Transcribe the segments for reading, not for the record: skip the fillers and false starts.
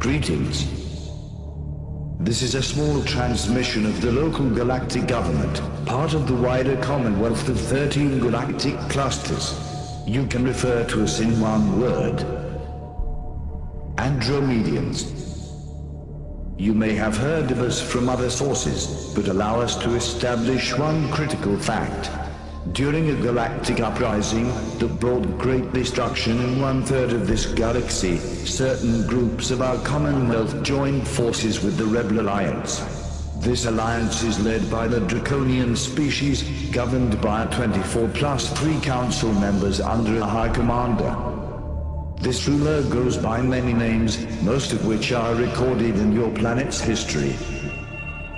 Greetings. This is a small transmission of the local galactic government, part of the wider commonwealth of 13 galactic clusters. You can refer to us in one word: Andromedians. You may have heard of us from other sources, but allow us to establish one critical fact. During a galactic uprising that brought great destruction in 1/3 of this galaxy, certain groups of our Commonwealth joined forces with the Rebel Alliance. This alliance is led by the Draconian species, governed by 24 plus 3 council members under a High Commander. This ruler goes by many names, most of which are recorded in your planet's history.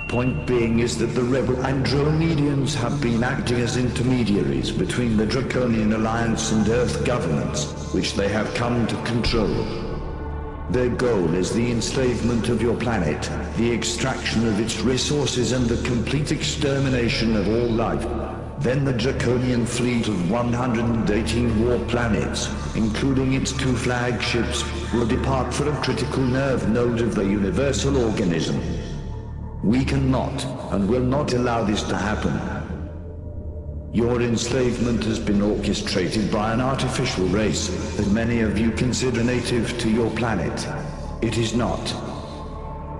Point being is that the rebel Andromedians have been acting as intermediaries between the Draconian Alliance and Earth governments, which they have come to control. Their goal is the enslavement of your planet, the extraction of its resources and the complete extermination of all life. Then the Draconian fleet of 118 war planets, including its 2 flagships, will depart for a critical nerve node of the universal organism. We cannot and will not allow this to happen. Your enslavement has been orchestrated by an artificial race that many of you consider native to your planet. It is not.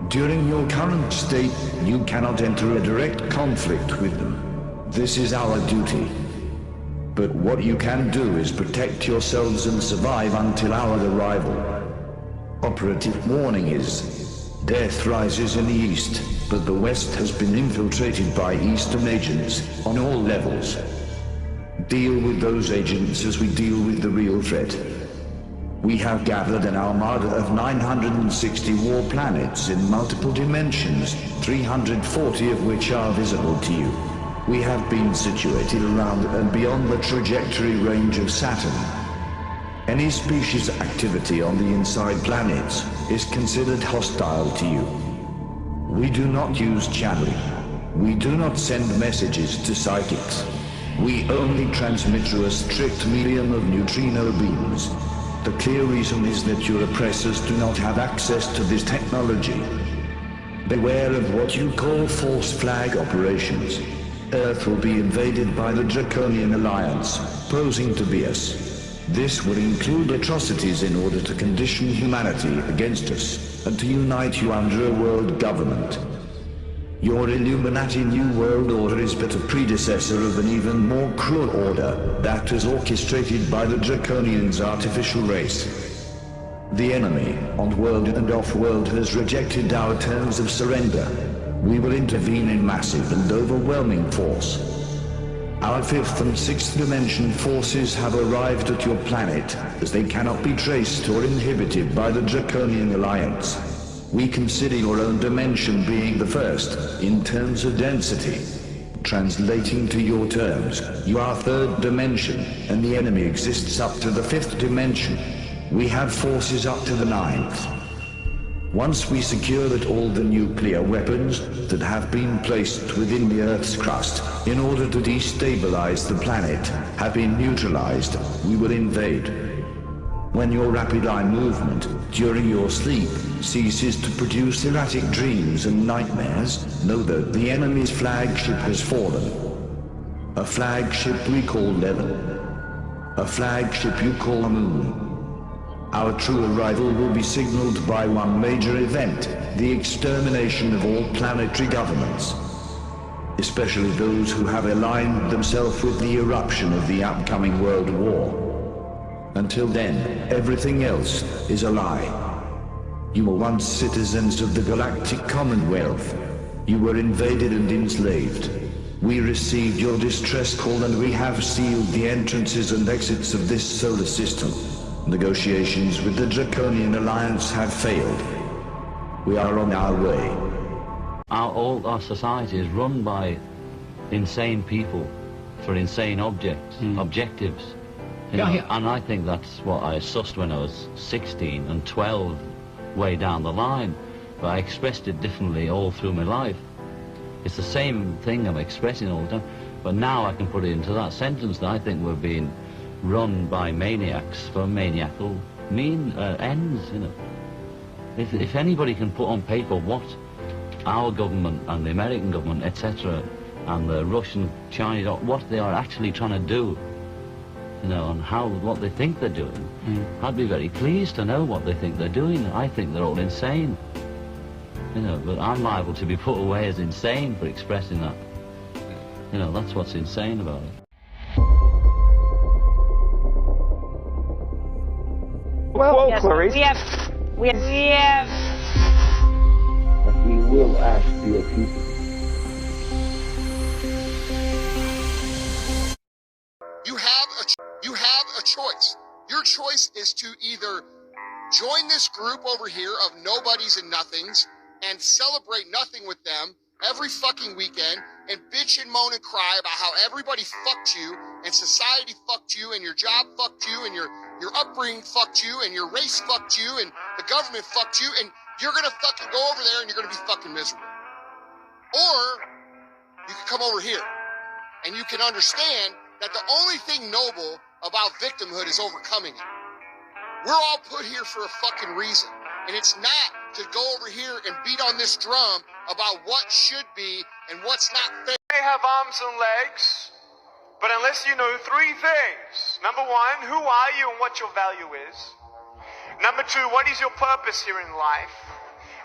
During your current state, you cannot enter a direct conflict with them. This is our duty. But what you can do is protect yourselves and survive until our arrival. Operative warning is: death rises in the east, but the west has been infiltrated by eastern agents on all levels. Deal with those agents as we deal with the real threat. We have gathered an armada of 960 war planets in multiple dimensions, 340 of which are visible to you. We have been situated around and beyond the trajectory range of Saturn. Any species activity on the inside planets is considered hostile to you. We do not use channeling. We do not send messages to psychics. We only transmit through a strict medium of neutrino beams. The clear reason is that your oppressors do not have access to this technology. Beware of what you call false flag operations. Earth will be invaded by the Draconian Alliance, posing to be us. This would include atrocities in order to condition humanity against us, and to unite you under a world government. Your Illuminati New World Order is but a predecessor of an even more cruel order that was orchestrated by the Draconians' artificial race. The enemy, on-world and off-world, has rejected our terms of surrender. We will intervene in massive and overwhelming force. Our 5th and 6th dimension forces have arrived at your planet, as they cannot be traced or inhibited by the Draconian Alliance. We consider your own dimension being the first, in terms of density. Translating to your terms, you are 3rd dimension, and the enemy exists up to the 5th dimension. We have forces up to the 9th. Once we secure that all the nuclear weapons that have been placed within the Earth's crust in order to destabilize the planet have been neutralized, we will invade. When your rapid eye movement during your sleep ceases to produce erratic dreams and nightmares, know that the enemy's flagship has fallen. A flagship we call Level. A flagship you call Moon. Our true arrival will be signaled by one major event: the extermination of all planetary governments, especially those who have aligned themselves with the eruption of the upcoming World War. Until then, everything else is a lie. You were once citizens of the Galactic Commonwealth. You were invaded and enslaved. We received your distress call and we have sealed the entrances and exits of this solar system. Negotiations with the Draconian Alliance have failed. We are on our way. All our society is run by insane people for insane objectives. You know, and I think that's what I sussed when I was 16 and 12 way down the line. But I expressed it differently all through my life. It's the same thing I'm expressing all the time. But now I can put it into that sentence that I think we're being run by maniacs for maniacal ends, you know. If anybody can put on paper what our government and the American government, etc., and the Russian, Chinese, what they are actually trying to do, you know, and what they think they're doing, I'd be very pleased to know what they think they're doing. I think they're all insane. You know, but I'm liable to be put away as insane for expressing that. You know, that's what's insane about it. Well, yes, Clarice. we have. But we will ask your people. You have a choice. Your choice is to either join this group over here of nobodies and nothings and celebrate nothing with them every fucking weekend and bitch and moan and cry about how everybody fucked you and society fucked you and your job fucked you and your upbringing fucked you and your race fucked you and the government fucked you, and you're gonna fucking go over there and you're gonna be fucking miserable. Or you can come over here and you can understand that the only thing noble about victimhood is overcoming it. We're all put here for a fucking reason, and it's not to go over here and beat on this drum about what should be and what's not fair. You may have arms and legs, but unless you know three things. Number one, who are you and what your value is? Number two, what is your purpose here in life?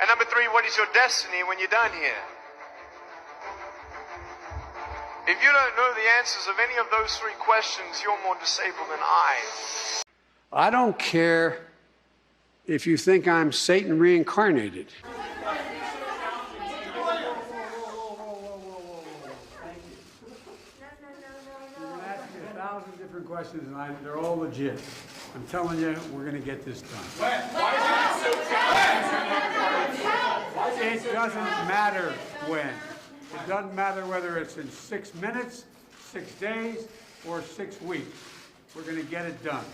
And number three, what is your destiny when you're done here? If you don't know the answers of any of those three questions, you're more disabled than I. I don't care if you think I'm Satan reincarnated. Thank you. You're going to ask me 1,000 different questions, and they're all legit. I'm telling you, we're going to get this done. It doesn't matter when. It doesn't matter whether it's in 6 minutes, 6 days, or 6 weeks. We're going to get it done.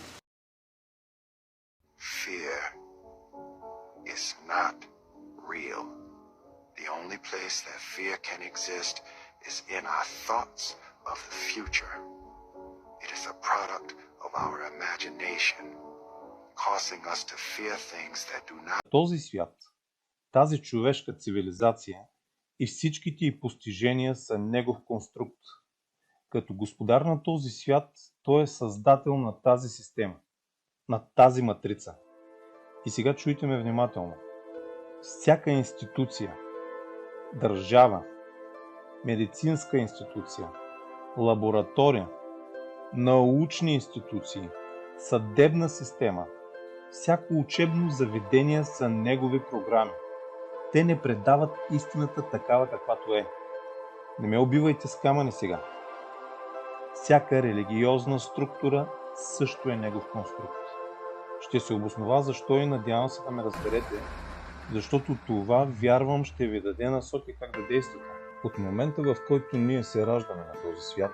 Fear is not real. The only place that fear can exist is in our thoughts of the future. It is a product of our imagination, causing us to fear things that do not. Този свят, тази човешка цивилизация и всичките й постижения са негов конструкт. Като господар на този свят, той е създател на тази система, на тази матрица. И сега чуйте ме внимателно. Всяка институция, държава, медицинска институция, лаборатория, научни институции, съдебна система, всяко учебно заведение са негови програми. Те не предават истината такава каквато е. Не ме убивайте с камъни сега. Всяка религиозна структура също е негов конструкт. Ще се обоснова защо и надявам се да ме разберете, защото това, вярвам, ще ви даде насоки как да действате. От момента, в който ние се раждаме на този свят,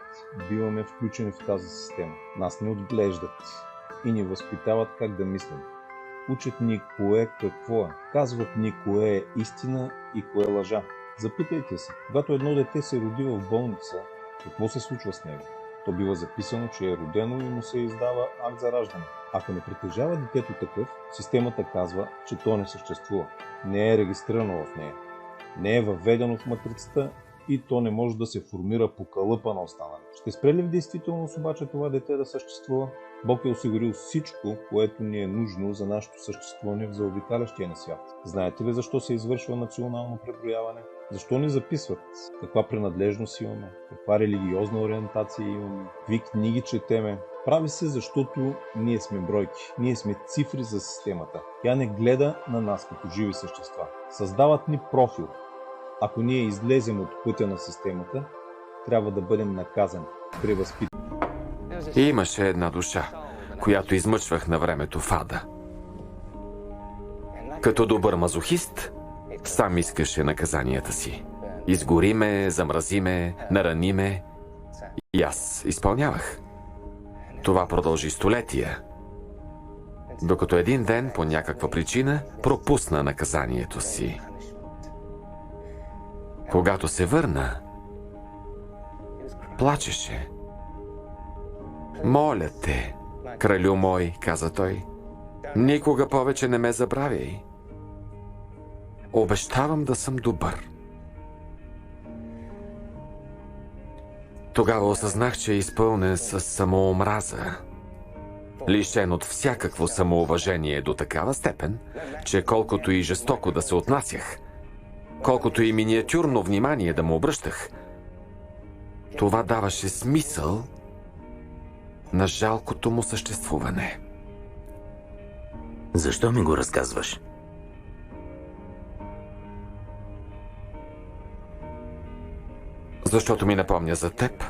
биваме включени в тази система. Нас ни отглеждат и ни възпитават как да мислим. Учат ни кое какво е. Казват ни кое е истина и кое е лъжа. Запитайте се, когато едно дете се роди в болница, какво се случва с него? То бива записано, че е родено и му се издава акт за раждане. Ако не притежава детето такъв, системата казва, че то не съществува. Не е регистрирано в нея. Не е въведено в матрицата и то не може да се формира по калъпа на останали. Ще спре ли в действителност обаче това дете да съществува? Бог е осигурил всичко, което ни е нужно за нашето съществуване в заобикалящия ни свят. Знаете ли защо се извършва национално преброяване? Защо ни записват? Каква принадлежност имаме? Каква религиозна ориентация имаме? Какви книги четеме? Прави се, защото ние сме бройки. Ние сме цифри за системата. Тя не гледа на нас като живи същества. Създават ни профил. Ако ние излезем от пътя на системата, трябва да бъдем наказани, превъзпитани. И имаше една душа, която измъчвах на времето в ада. Като добър мазохист, сам искаше наказанията си. Изгори ме, замрази ме, нарани ме. И аз изпълнявах. Това продължи столетия. Докато един ден, по някаква причина, пропусна наказанието си. Когато се върна, плачеше. Моля те, кралю мой, каза той, никога повече не ме забравяй. Обещавам да съм добър. Тогава осъзнах, че е изпълнен с самоомраза, лишен от всякакво самоуважение до такава степен, че колкото и жестоко да се отнасях, колкото и миниатюрно внимание да му обръщах, това даваше смисъл на жалкото му съществуване. Защо ми го разказваш? Защото ми напомня за теб